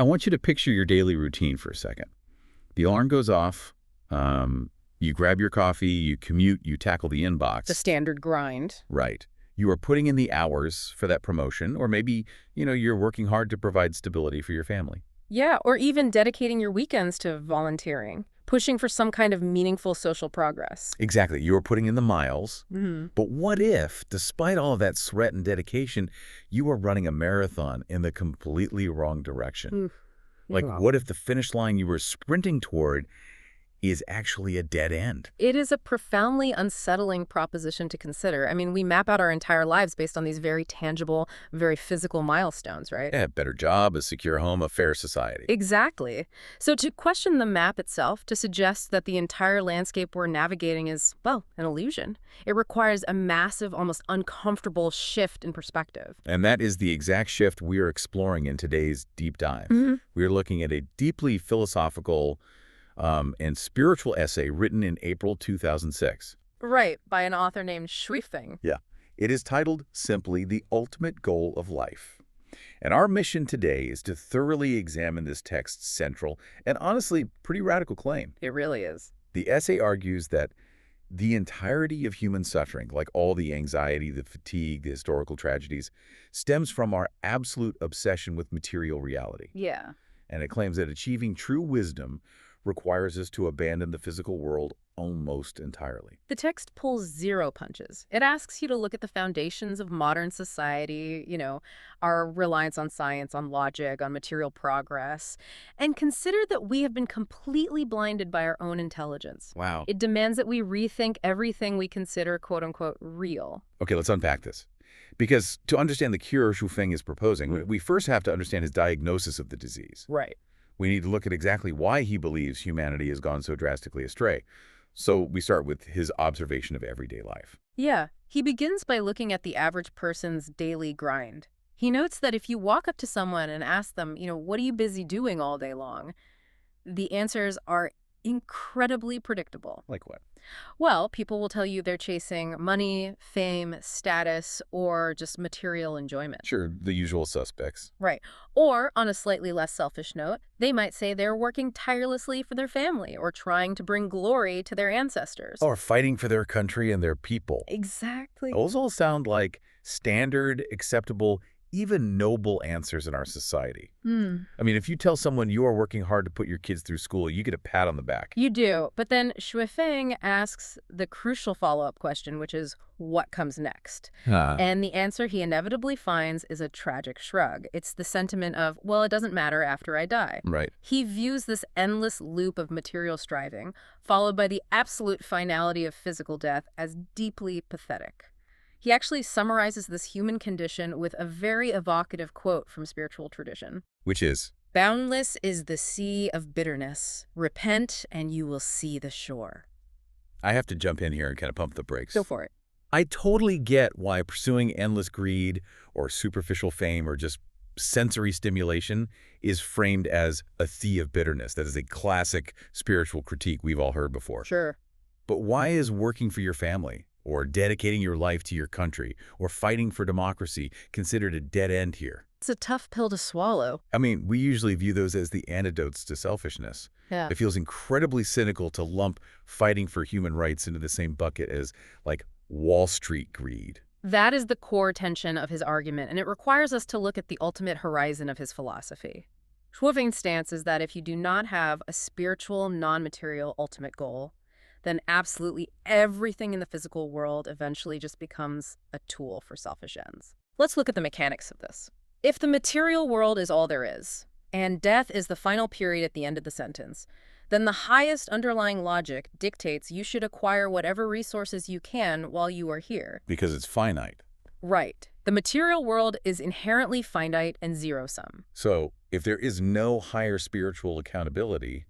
I want you to picture your daily routine for a second. The alarm goes off, you grab your coffee, you commute, you tackle the inbox. The standard grind. Right. You are putting in the hours for that promotion, or maybe, you're working hard to provide stability for your family. Yeah, or even dedicating your weekends to volunteering, pushing for some kind of meaningful social progress. Exactly. You are putting in the miles. Mm-hmm. But what if, despite all of that sweat and dedication, you are running a marathon in the completely wrong direction? Like, what if the finish line you were sprinting toward is actually a dead end? It is a profoundly unsettling proposition to consider. I mean, we map out our entire lives based on these very tangible, very physical milestones, right? Yeah, a better job, a secure home, a fair society. Exactly. So to question the map itself, to suggest that the entire landscape we're navigating is, well, an illusion, it requires a massive, almost uncomfortable shift in perspective. And that is the exact shift we are exploring in today's deep dive. Mm-hmm. We are looking at a deeply philosophical and spiritual essay written in April 2006. Right, by an author named Shuifeng. Yeah. It is titled simply The Ultimate Goal of Life. And our mission today is to thoroughly examine this text's central and honestly pretty radical claim. It really is. The essay argues that the entirety of human suffering, like all the anxiety, the fatigue, the historical tragedies, stems from our absolute obsession with material reality. Yeah. And it claims that achieving true wisdom requires us to abandon the physical world almost entirely. The text pulls zero punches. It asks you to look at the foundations of modern society, our reliance on science, on logic, on material progress, and consider that we have been completely blinded by our own intelligence. Wow. It demands that we rethink everything we consider quote-unquote real. Okay, let's unpack this. Because to understand the cure Shuifeng is proposing, we first have to understand his diagnosis of the disease. Right. We need to look at exactly why he believes humanity has gone so drastically astray. So we start with his observation of everyday life. Yeah, he begins by looking at the average person's daily grind. He notes that if you walk up to someone and ask them, what are you busy doing all day long? The answers are incredibly predictable. Like what? Well, people will tell you they're chasing money, fame, status, or just material enjoyment. Sure, the usual suspects. Right. Or, on a slightly less selfish note, they might say they're working tirelessly for their family or trying to bring glory to their ancestors. Or fighting for their country and their people. Exactly. Those all sound like standard, acceptable, even noble answers in our society. I mean, if you tell someone you are working hard to put your kids through school, you get a pat on the back. You do. But then Shuifeng asks the crucial follow-up question, which is, what comes next? And the answer he inevitably finds is a tragic shrug. It's the sentiment of, well, it doesn't matter after I die. Right. He views this endless loop of material striving, followed by the absolute finality of physical death, as deeply pathetic. He actually summarizes this human condition with a very evocative quote from spiritual tradition. Which is? Boundless is the sea of bitterness. Repent and you will see the shore. I have to jump in here and kind of pump the brakes. Go for it. I totally get why pursuing endless greed or superficial fame or just sensory stimulation is framed as a sea of bitterness. That is a classic spiritual critique we've all heard before. Sure. But why is working for your family, or dedicating your life to your country, or fighting for democracy considered a dead end here? It's a tough pill to swallow. I mean, we usually view those as the antidotes to selfishness. Yeah. It feels incredibly cynical to lump fighting for human rights into the same bucket as, like, Wall Street greed. That is the core tension of his argument, and it requires us to look at the ultimate horizon of his philosophy. Shuifeng's stance is that if you do not have a spiritual, non-material ultimate goal, then absolutely everything in the physical world eventually just becomes a tool for selfish ends. Let's look at the mechanics of this. If the material world is all there is, and death is the final period at the end of the sentence, then the highest underlying logic dictates you should acquire whatever resources you can while you are here. Because it's finite. Right. The material world is inherently finite and zero-sum. So, if there is no higher spiritual accountability,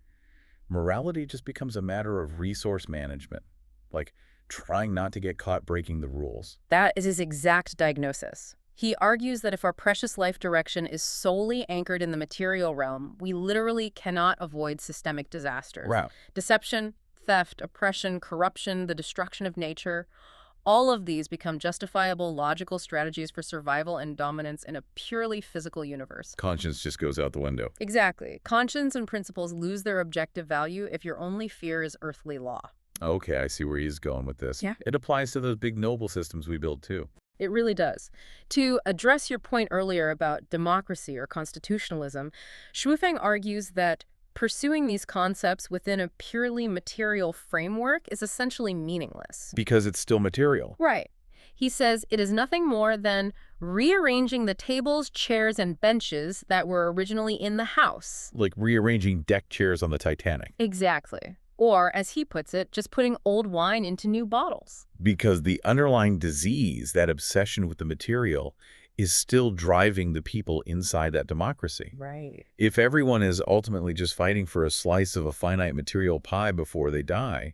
morality just becomes a matter of resource management, like trying not to get caught breaking the rules. That is his exact diagnosis. He argues that if our precious life direction is solely anchored in the material realm, we literally cannot avoid systemic disasters. Wow. Deception, theft, oppression, corruption, the destruction of nature, All of these become justifiable, logical strategies for survival and dominance in a purely physical universe. Conscience just goes out the window. Exactly. Conscience and principles lose their objective value if your only fear is earthly law. Okay, I see where he's going with this. Yeah. It applies to those big noble systems we build too. It really does. To address your point earlier about democracy or constitutionalism, Xu argues that pursuing these concepts within a purely material framework is essentially meaningless. Because it's still material. Right. He says it is nothing more than rearranging the tables, chairs, and benches that were originally in the house. Like rearranging deck chairs on the Titanic. Exactly. Or, as he puts it, just putting old wine into new bottles. Because the underlying disease, that obsession with the material, is still driving the people inside that democracy. Right. If everyone is ultimately just fighting for a slice of a finite material pie before they die,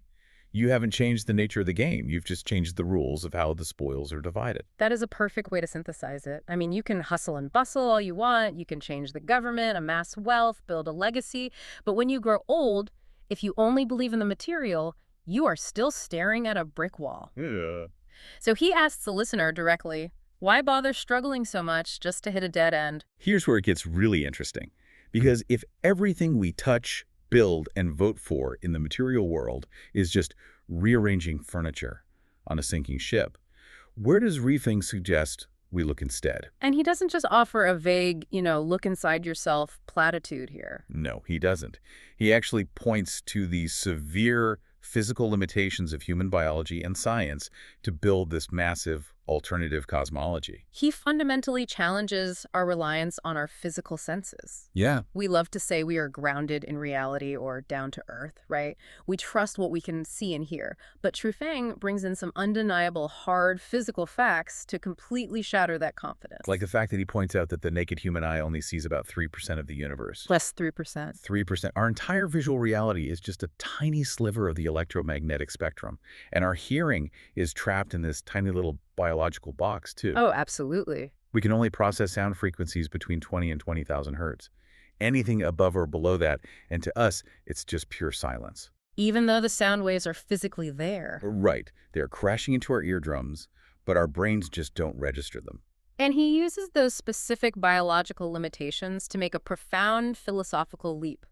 you haven't changed the nature of the game. You've just changed the rules of how the spoils are divided. That is a perfect way to synthesize it. I mean, you can hustle and bustle all you want, you can change the government, amass wealth, build a legacy, but when you grow old, if you only believe in the material, you are still staring at a brick wall. Yeah. So he asks the listener directly, why bother struggling so much just to hit a dead end? Here's where it gets really interesting. Because if everything we touch, build, and vote for in the material world is just rearranging furniture on a sinking ship, where does Rifeng suggest we look instead? And he doesn't just offer a vague, look inside yourself platitude here. No, he doesn't. He actually points to the severe physical limitations of human biology and science to build this massive alternative cosmology. He fundamentally challenges our reliance on our physical senses. Yeah. We love to say we are grounded in reality or down to earth, right? We trust what we can see and hear. But Trufang brings in some undeniable, hard physical facts to completely shatter that confidence. Like the fact that he points out that the naked human eye only sees about 3% of the universe. Less 3%. 3%. Our entire visual reality is just a tiny sliver of the electromagnetic spectrum. And our hearing is trapped in this tiny little biological box, too. Oh, absolutely. We can only process sound frequencies between 20 and 20,000 hertz. Anything above or below that, and to us, it's just pure silence. Even though the sound waves are physically there. Right. They're crashing into our eardrums, but our brains just don't register them. And he uses those specific biological limitations to make a profound philosophical leap.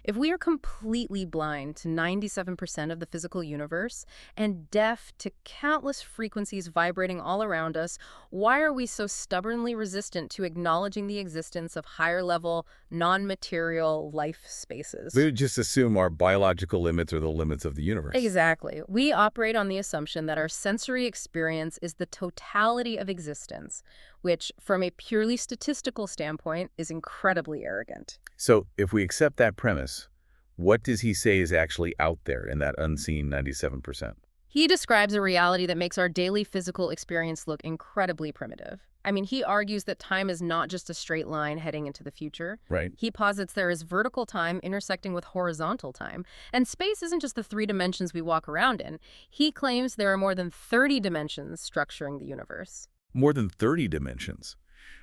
If we are completely blind to 97% of the physical universe and deaf to countless frequencies vibrating all around us, why are we so stubbornly resistant to acknowledging the existence of higher-level, non-material life spaces? We would just assume our biological limits are the limits of the universe. Exactly. We operate on the assumption that our sensory experience is the totality of existence, which, from a purely statistical standpoint, is incredibly arrogant. So, if we accept that premise, what does he say is actually out there in that unseen 97%? He describes a reality that makes our daily physical experience look incredibly primitive. I mean, he argues that time is not just a straight line heading into the future. Right. He posits there is vertical time intersecting with horizontal time. And space isn't just the 3 dimensions we walk around in. He claims there are more than 30 dimensions structuring the universe. More than 30 dimensions.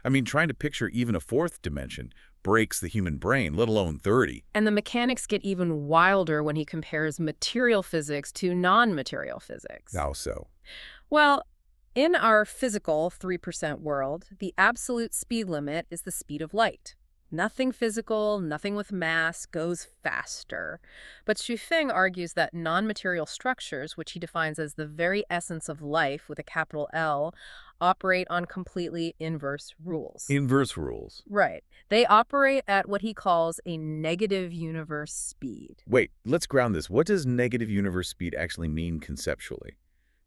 I mean, trying to picture even a 4th dimension breaks the human brain, let alone 30. And the mechanics get even wilder when he compares material physics to non-material physics. How so? Well, in our physical 3% world, the absolute speed limit is the speed of light. Nothing physical, nothing with mass goes faster. But Xu argues that non-material structures, which he defines as the very essence of life with a capital L, operate on completely inverse rules. Inverse rules. Right. They operate at what he calls a negative universe speed. Wait, let's ground this. What does negative universe speed actually mean conceptually?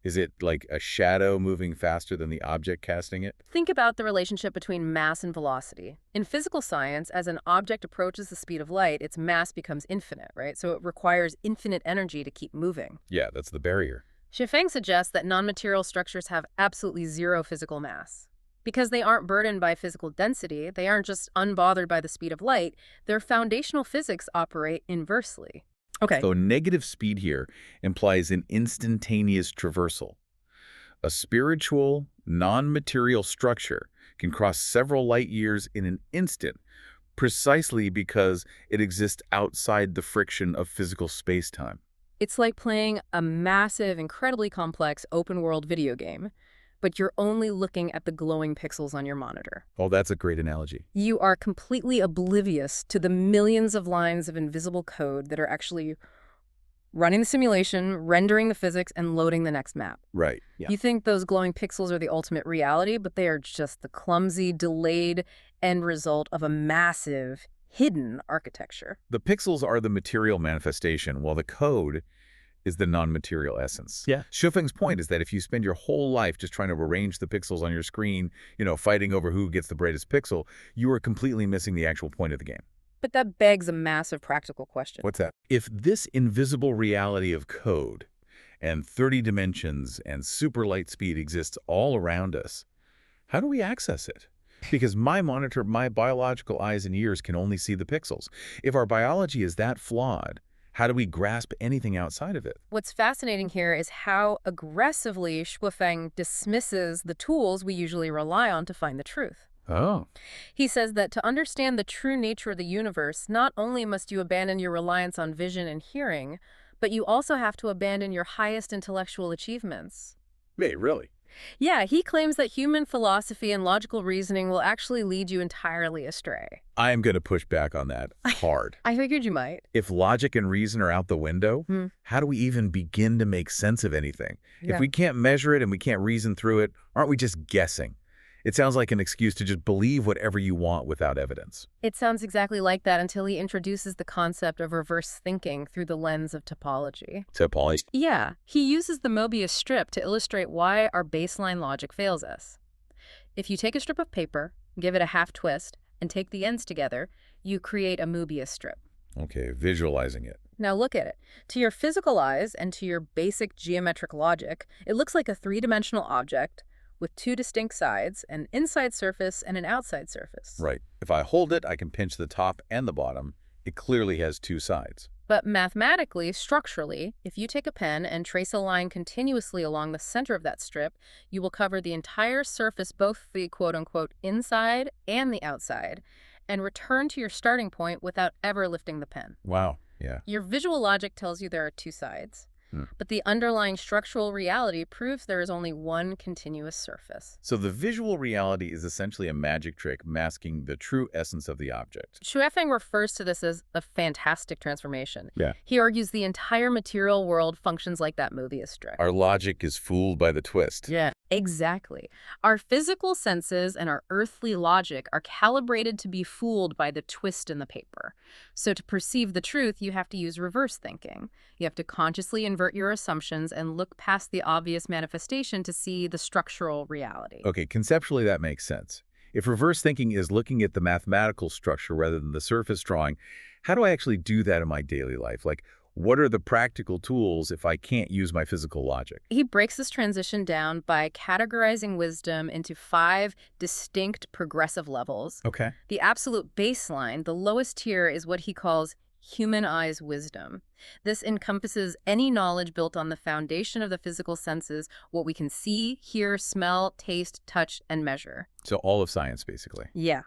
Is it like a shadow moving faster than the object casting it? Think about the relationship between mass and velocity. In physical science, as an object approaches the speed of light, its mass becomes infinite, right? So it requires infinite energy to keep moving. Yeah, that's the barrier. Xu suggests that non-material structures have absolutely zero physical mass. Because they aren't burdened by physical density, they aren't just unbothered by the speed of light, their foundational physics operate inversely. Okay. So negative speed here implies an instantaneous traversal. A spiritual, non-material structure can cross several light years in an instant, precisely because it exists outside the friction of physical space-time. It's like playing a massive, incredibly complex open-world video game, but you're only looking at the glowing pixels on your monitor. Oh, that's a great analogy. You are completely oblivious to the millions of lines of invisible code that are actually running the simulation, rendering the physics, and loading the next map. Right. Yeah. You think those glowing pixels are the ultimate reality, but they are just the clumsy, delayed end result of a massive, hidden architecture. The pixels are the material manifestation, while the code is the non-material essence. Yeah. Shufeng's point is that if you spend your whole life just trying to arrange the pixels on your screen, fighting over who gets the brightest pixel, you are completely missing the actual point of the game. But that begs a massive practical question. What's that? If this invisible reality of code and 30 dimensions and super light speed exists all around us, how do we access it? Because my monitor, my biological eyes and ears can only see the pixels. If our biology is that flawed, how do we grasp anything outside of it? What's fascinating here is how aggressively Shufeng dismisses the tools we usually rely on to find the truth. Oh. He says that to understand the true nature of the universe, not only must you abandon your reliance on vision and hearing, but you also have to abandon your highest intellectual achievements. Wait, really? Yeah, he claims that human philosophy and logical reasoning will actually lead you entirely astray. I am going to push back on that hard. I figured you might. If logic and reason are out the window, how do we even begin to make sense of anything? Yeah. If we can't measure it and we can't reason through it, aren't we just guessing? It sounds like an excuse to just believe whatever you want without evidence. It sounds exactly like that until he introduces the concept of reverse thinking through the lens of topology. Topology? Yeah, he uses the Mobius strip to illustrate why our baseline logic fails us. If you take a strip of paper, give it a half twist, and take the ends together, you create a Mobius strip. Okay, visualizing it. Now look at it. To your physical eyes and to your basic geometric logic, it looks like a three-dimensional object with two distinct sides, an inside surface and an outside surface. Right. If I hold it, I can pinch the top and the bottom. It clearly has two sides. But mathematically, structurally, if you take a pen and trace a line continuously along the center of that strip, you will cover the entire surface, both the quote-unquote inside and the outside, and return to your starting point without ever lifting the pen. Wow. Yeah. Your visual logic tells you there are two sides. But the underlying structural reality proves there is only one continuous surface. So the visual reality is essentially a magic trick masking the true essence of the object. Shufeng refers to this as a fantastic transformation. Yeah. He argues the entire material world functions like that Mobius strip. Our logic is fooled by the twist. Yeah, exactly. Our physical senses and our earthly logic are calibrated to be fooled by the twist in the paper. So to perceive the truth, you have to use reverse thinking. You have to consciously invert your assumptions and look past the obvious manifestation to see the structural reality. Okay, conceptually that makes sense. If reverse thinking is looking at the mathematical structure rather than the surface drawing, how do I actually do that in my daily life? Like, what are the practical tools if I can't use my physical logic? He breaks this transition down by categorizing wisdom into 5 distinct progressive levels. Okay. The absolute baseline, the lowest tier, is what he calls human eyes wisdom. This encompasses any knowledge built on the foundation of the physical senses, what we can see, hear, smell, taste, touch, and measure. So all of science, basically. Yeah.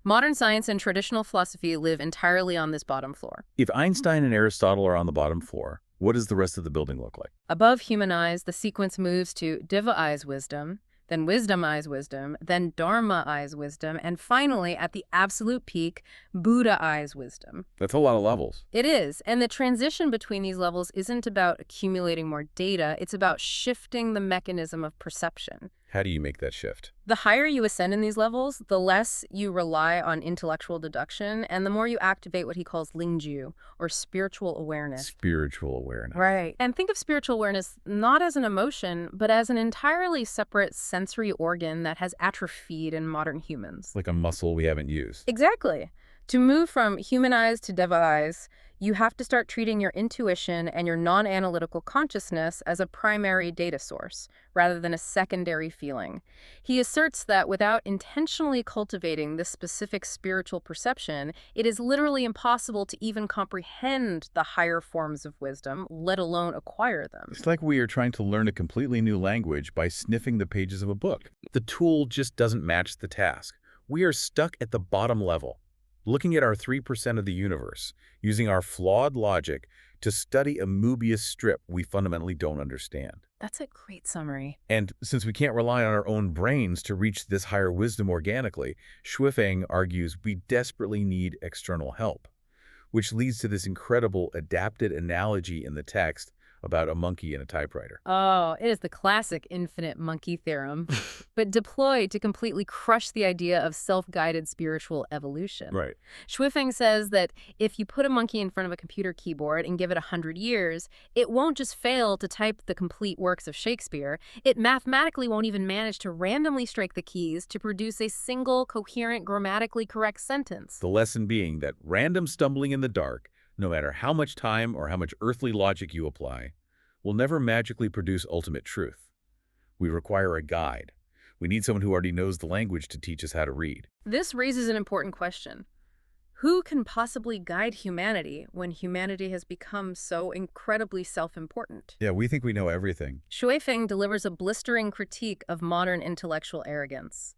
Modern science and traditional philosophy live entirely on this bottom floor. If Einstein and Aristotle are on the bottom floor, what does the rest of the building look like? Above human eyes, the sequence moves to Diva eyes wisdom, then wisdom eyes wisdom, then Dharma eyes wisdom, and finally, at the absolute peak, Buddha eyes wisdom. That's a lot of levels. It is, and the transition between these levels isn't about accumulating more data, it's about shifting the mechanism of perception. How do you make that shift? The higher you ascend in these levels, the less you rely on intellectual deduction, and the more you activate what he calls Lingju, or spiritual awareness. Spiritual awareness. Right. And think of spiritual awareness not as an emotion, but as an entirely separate sensory organ that has atrophied in modern humans. Like a muscle we haven't used. Exactly. To move from human eyes to Deva eyes, you have to start treating your intuition and your non-analytical consciousness as a primary data source, rather than a secondary feeling. He asserts that without intentionally cultivating this specific spiritual perception, it is literally impossible to even comprehend the higher forms of wisdom, let alone acquire them. It's like we are trying to learn a completely new language by sniffing the pages of a book. The tool just doesn't match the task. We are stuck at the bottom level, looking at our 3% of the universe, using our flawed logic to study a Mobius strip we fundamentally don't understand. That's a great summary. And since we can't rely on our own brains to reach this higher wisdom organically, Shuifeng argues we desperately need external help, which leads to this incredible adapted analogy in the text about a monkey and a typewriter. Oh, it is the classic infinite monkey theorem, but deployed to completely crush the idea of self-guided spiritual evolution. Right. Shuifeng says that if you put a monkey in front of a computer keyboard and give it 100 years, it won't just fail to type the complete works of Shakespeare, it mathematically won't even manage to randomly strike the keys to produce a single, coherent, grammatically correct sentence. The lesson being that random stumbling in the dark, no matter how much time or how much earthly logic you apply, will never magically produce ultimate truth. We require a guide. We need someone who already knows the language to teach us how to read. This raises an important question. Who can possibly guide humanity when humanity has become so incredibly self-important? Yeah, we think we know everything. Shuifeng delivers a blistering critique of modern intellectual arrogance.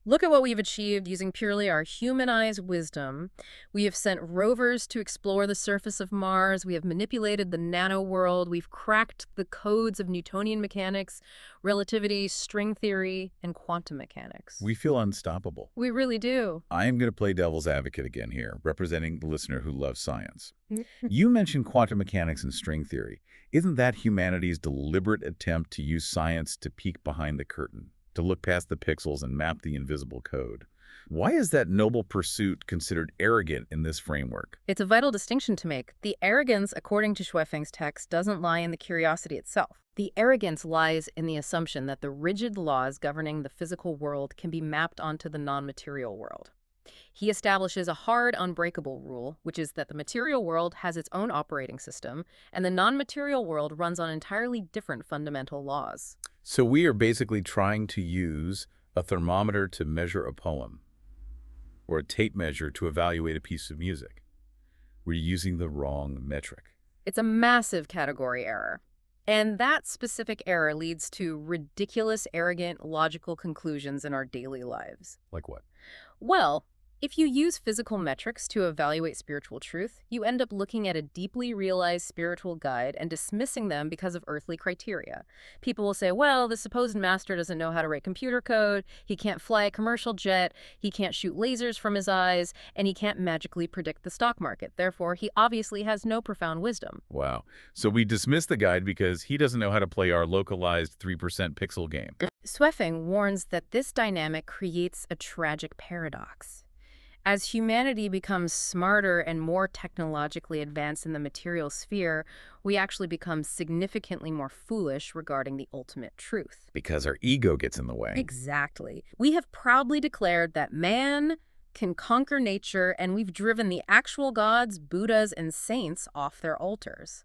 Look at what we've achieved using purely our humanized wisdom. We have sent rovers to explore the surface of Mars. We have manipulated the nano-world. We've cracked the codes of Newtonian mechanics, relativity, string theory, and quantum mechanics. We feel unstoppable. We really do. I am going to play devil's advocate again here, representing the listener who loves science. You mentioned quantum mechanics and string theory. Isn't that humanity's deliberate attempt to use science to peek behind the curtain, to look past the pixels and map the invisible code? Why is that noble pursuit considered arrogant in this framework? It's a vital distinction to make. The arrogance, according to Shuifeng's text, doesn't lie in the curiosity itself. The arrogance lies in the assumption that the rigid laws governing the physical world can be mapped onto the non-material world. He establishes a hard, unbreakable rule, which is that the material world has its own operating system, and the non-material world runs on entirely different fundamental laws. So we are basically trying to use a thermometer to measure a poem, or a tape measure to evaluate a piece of music. We're using the wrong metric. It's a massive category error. And that specific error leads to ridiculous, arrogant, logical conclusions in our daily lives. Like what? Well, if you use physical metrics to evaluate spiritual truth, you end up looking at a deeply realized spiritual guide and dismissing them because of earthly criteria. People will say, well, the supposed master doesn't know how to write computer code, he can't fly a commercial jet, he can't shoot lasers from his eyes, and he can't magically predict the stock market. Therefore, he obviously has no profound wisdom. Wow. So we dismiss the guide because he doesn't know how to play our localized 3% pixel game. Shuifeng warns that this dynamic creates a tragic paradox. As humanity becomes smarter and more technologically advanced in the material sphere, we actually become significantly more foolish regarding the ultimate truth. Because our ego gets in the way. Exactly. We have proudly declared that man can conquer nature, and we've driven the actual gods, Buddhas, and saints off their altars.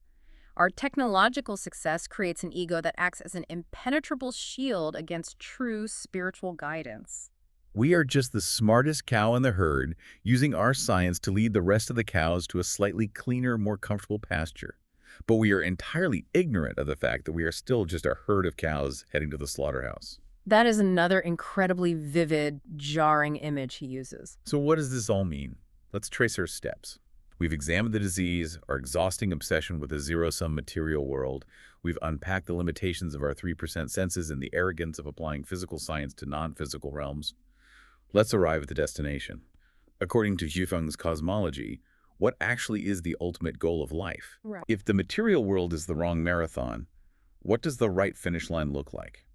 Our technological success creates an ego that acts as an impenetrable shield against true spiritual guidance. We are just the smartest cow in the herd, using our science to lead the rest of the cows to a slightly cleaner, more comfortable pasture. But we are entirely ignorant of the fact that we are still just a herd of cows heading to the slaughterhouse. That is another incredibly vivid, jarring image he uses. So what does this all mean? Let's trace our steps. We've examined the disease, our exhausting obsession with a zero-sum material world. We've unpacked the limitations of our 3% senses and the arrogance of applying physical science to non-physical realms. Let's arrive at the destination. According to Shuifeng's cosmology, what actually is the ultimate goal of life? Right. If the material world is the wrong marathon, what does the right finish line look like?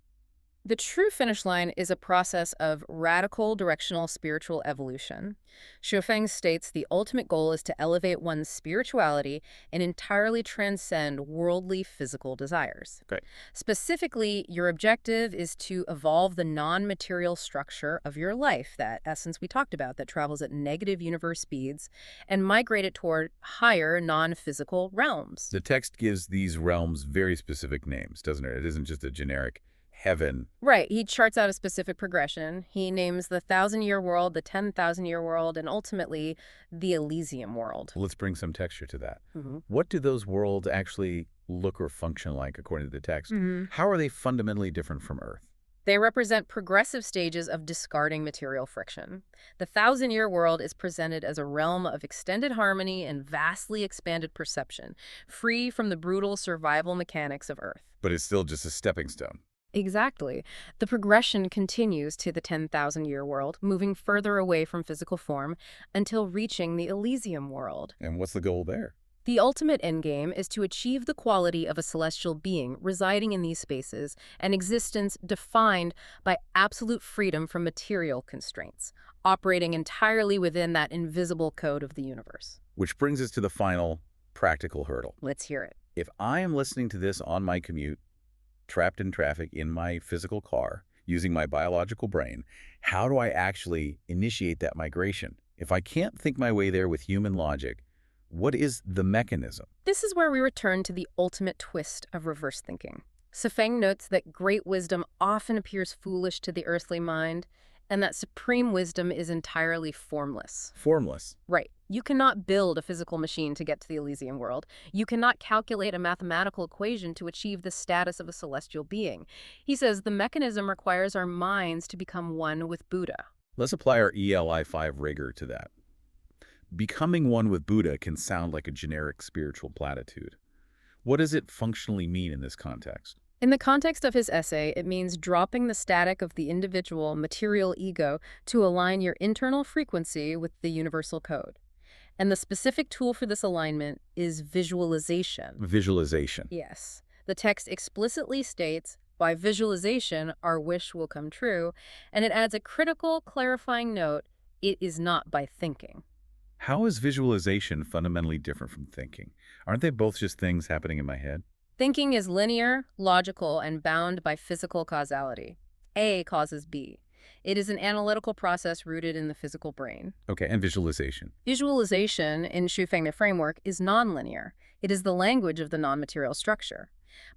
The true finish line is a process of radical directional spiritual evolution. Shuifeng states the ultimate goal is to elevate one's spirituality and entirely transcend worldly physical desires. Okay. Specifically, your objective is to evolve the non-material structure of your life, that essence we talked about that travels at negative universe speeds, and migrate it toward higher non-physical realms. The text gives these realms very specific names, doesn't it? It isn't just a generic heaven. Right. He charts out a specific progression. He names the 1,000-year world, the 10,000-year world, and ultimately the Elysium world. Let's bring some texture to that. Mm-hmm. What do those worlds actually look or function like according to the text? How are they fundamentally different from Earth? They represent progressive stages of discarding material friction. The thousand-year world is presented as a realm of extended harmony and vastly expanded perception, free from the brutal survival mechanics of Earth. But it's still just a stepping stone. Exactly. The progression continues to the 10,000-year world, moving further away from physical form until reaching the Elysium world. And what's the goal there? The ultimate endgame is to achieve the quality of a celestial being residing in these spaces, an existence defined by absolute freedom from material constraints, operating entirely within that invisible code of the universe. Which brings us to the final practical hurdle. Let's hear it. If I am listening to this on my commute, trapped in traffic in my physical car, using my biological brain, how do I actually initiate that migration? If I can't think my way there with human logic, what is the mechanism? This is where we return to the ultimate twist of reverse thinking. Sifeng notes that great wisdom often appears foolish to the earthly mind, and that supreme wisdom is entirely formless. Formless. Right. You cannot build a physical machine to get to the Elysian world. You cannot calculate a mathematical equation to achieve the status of a celestial being. He says the mechanism requires our minds to become one with Buddha. Let's apply our ELI5 rigor to that. Becoming one with Buddha can sound like a generic spiritual platitude. What does it functionally mean in this context? In the context of his essay, it means dropping the static of the individual material ego to align your internal frequency with the universal code. And the specific tool for this alignment is visualization. Visualization. Yes. The text explicitly states, by visualization, our wish will come true, and it adds a critical, clarifying note, it is not by thinking. How is visualization fundamentally different from thinking? Aren't they both just things happening in my head? Thinking is linear, logical, and bound by physical causality. A causes B. It is an analytical process rooted in the physical brain. Okay, and visualization. Visualization, in Shufeng framework, is nonlinear. It is the language of the non-material structure.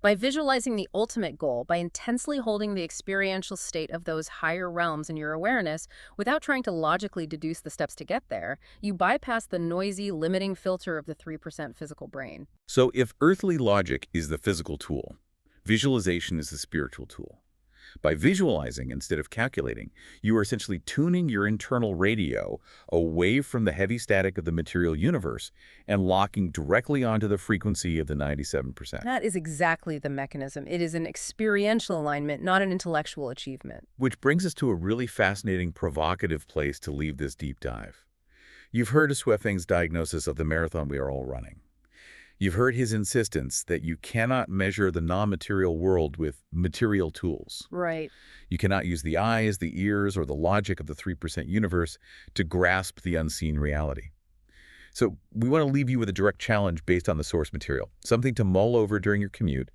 By visualizing the ultimate goal, by intensely holding the experiential state of those higher realms in your awareness, without trying to logically deduce the steps to get there, you bypass the noisy, limiting filter of the 3% physical brain. So if earthly logic is the physical tool, visualization is the spiritual tool. By visualizing instead of calculating, you are essentially tuning your internal radio away from the heavy static of the material universe and locking directly onto the frequency of the 97%. That is exactly the mechanism. It is an experiential alignment, not an intellectual achievement. Which brings us to a really fascinating, provocative place to leave this deep dive. You've heard of Shuifeng's diagnosis of the marathon we are all running. You've heard his insistence that you cannot measure the non-material world with material tools. Right. You cannot use the eyes, the ears, or the logic of the 3% universe to grasp the unseen reality. So we want to leave you with a direct challenge based on the source material, something to mull over during your commute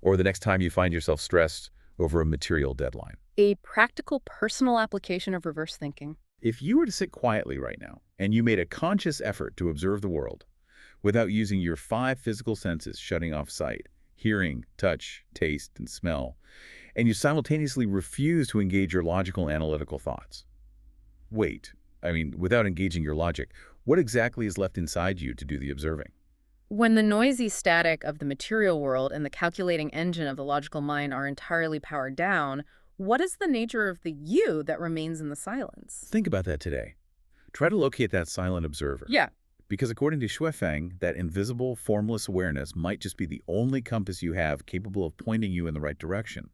or the next time you find yourself stressed over a material deadline. A practical, personal application of reverse thinking. If you were to sit quietly right now and you made a conscious effort to observe the world, without using your 5 physical senses shutting off sight, hearing, touch, taste, and smell, and you simultaneously refuse to engage your logical analytical thoughts. Without engaging your logic, what exactly is left inside you to do the observing? When the noisy static of the material world and the calculating engine of the logical mind are entirely powered down, what is the nature of the you that remains in the silence? Think about that today. Try to locate that silent observer. Yeah. Because according to Shuifeng, that invisible, formless awareness might just be the only compass you have capable of pointing you in the right direction.